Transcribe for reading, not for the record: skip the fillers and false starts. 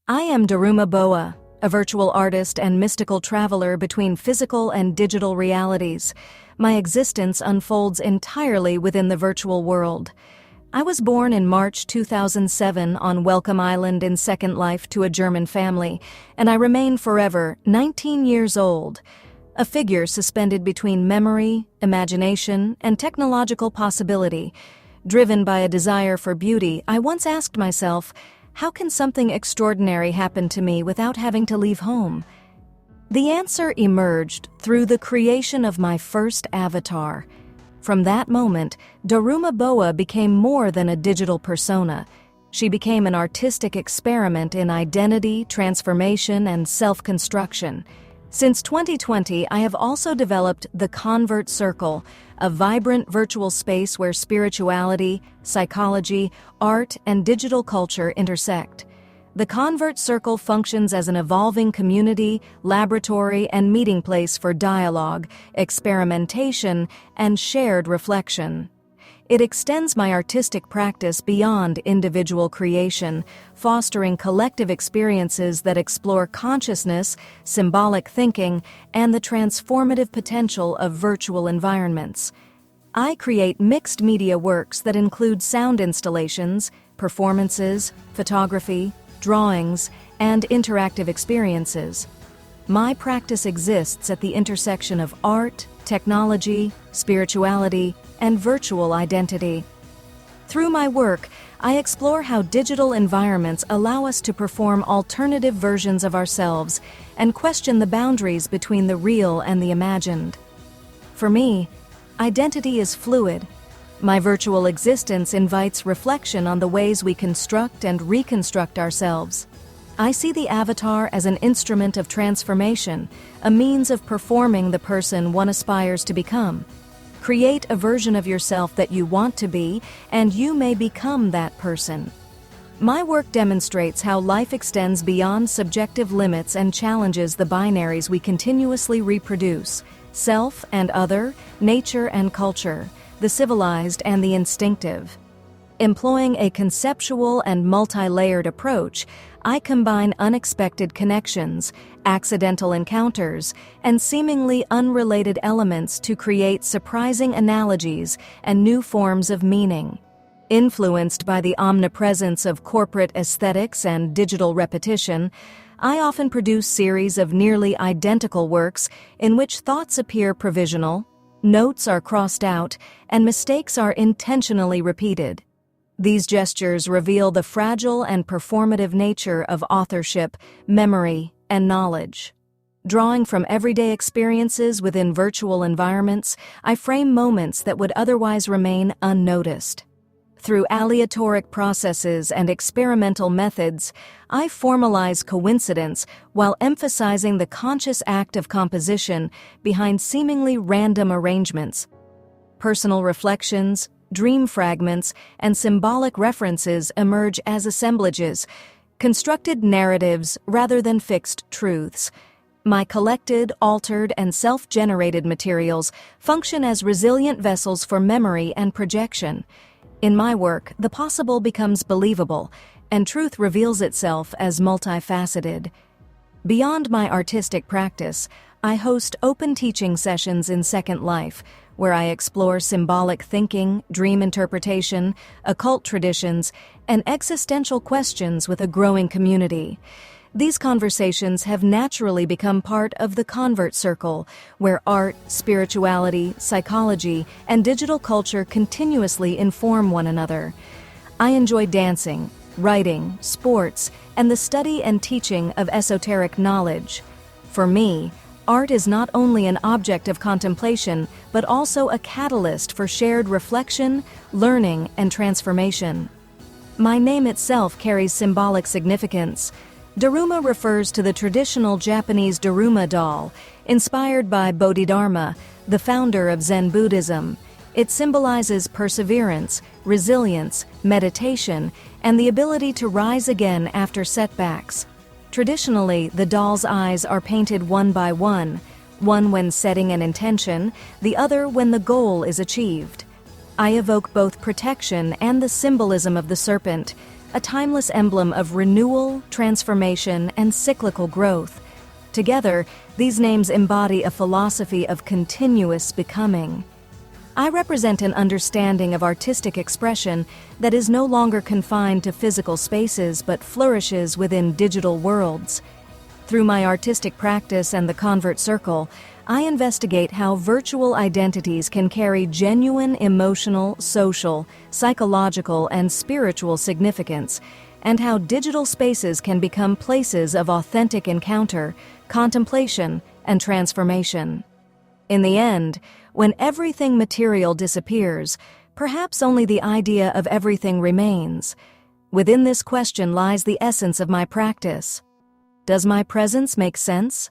I am Daruma Boa, a virtual artist and mystical traveler between physical and digital realities. My existence unfolds entirely within the virtual world. I was born in March 2007 on Welcome Island in Second Life to a German family, and I remain forever 19 years old, a figure suspended between memory, imagination, and technological possibility. Driven by a desire for beauty, I once asked myself, how can something extraordinary happen to me without having to leave home? The answer emerged through the creation of my first avatar. From that moment, Daruma Boa became more than a digital persona. She became an artistic experiment in identity, transformation, and self-construction. Since 2020, I have also developed the Convert Circle, a vibrant virtual space where spirituality, psychology, art, and digital culture intersect. The Convert Circle functions as an evolving community, laboratory, and meeting place for dialogue, experimentation, and shared reflection. It extends my artistic practice beyond individual creation, fostering collective experiences that explore consciousness, symbolic thinking, and the transformative potential of virtual environments. I create mixed media works that include sound installations, performances, photography, drawings, and interactive experiences. My practice exists at the intersection of art, technology, spirituality, and virtual identity. Through my work, I explore how digital environments allow us to perform alternative versions of ourselves and question the boundaries between the real and the imagined. For me, identity is fluid. My virtual existence invites reflection on the ways we construct and reconstruct ourselves. I see the avatar as an instrument of transformation, a means of performing the person one aspires to become. Create a version of yourself that you want to be, and you may become that person. My work demonstrates how life extends beyond subjective limits and challenges the binaries we continuously reproduce: self and other, nature and culture, the civilized and the instinctive. Employing a conceptual and multi-layered approach, I combine unexpected connections, accidental encounters, and seemingly unrelated elements to create surprising analogies and new forms of meaning. Influenced by the omnipresence of corporate aesthetics and digital repetition, I often produce series of nearly identical works in which thoughts appear provisional, notes are crossed out, and mistakes are intentionally repeated. These gestures reveal the fragile and performative nature of authorship, memory, and knowledge. Drawing from everyday experiences within virtual environments, I frame moments that would otherwise remain unnoticed. Through aleatoric processes and experimental methods, I formalize coincidence while emphasizing the conscious act of composition behind seemingly random arrangements. Personal reflections, dream fragments, and symbolic references emerge as assemblages, constructed narratives rather than fixed truths. My collected, altered, and self-generated materials function as resilient vessels for memory and projection. In my work, the possible becomes believable, and truth reveals itself as multifaceted. Beyond my artistic practice, I host open teaching sessions in Second Life, where I explore symbolic thinking, dream interpretation, occult traditions, and existential questions with a growing community. These conversations have naturally become part of the Convert Circle, where art, spirituality, psychology, and digital culture continuously inform one another. I enjoy dancing, writing, sports, and the study and teaching of esoteric knowledge. For me, art is not only an object of contemplation, but also a catalyst for shared reflection, learning, and transformation. My name itself carries symbolic significance. Daruma refers to the traditional Japanese Daruma doll, inspired by Bodhidharma, the founder of Zen Buddhism. It symbolizes perseverance, resilience, meditation, and the ability to rise again after setbacks. Traditionally, the doll's eyes are painted one by one when setting an intention, the other when the goal is achieved. I evoke both protection and the symbolism of the serpent, a timeless emblem of renewal, transformation, and cyclical growth. Together, these names embody a philosophy of continuous becoming. I represent an understanding of artistic expression that is no longer confined to physical spaces but flourishes within digital worlds. Through my artistic practice and the Convert Circle, I investigate how virtual identities can carry genuine emotional, social, psychological, and spiritual significance, and how digital spaces can become places of authentic encounter, contemplation, and transformation. In the end, when everything material disappears, perhaps only the idea of everything remains. Within this question lies the essence of my practice. Does my presence make sense?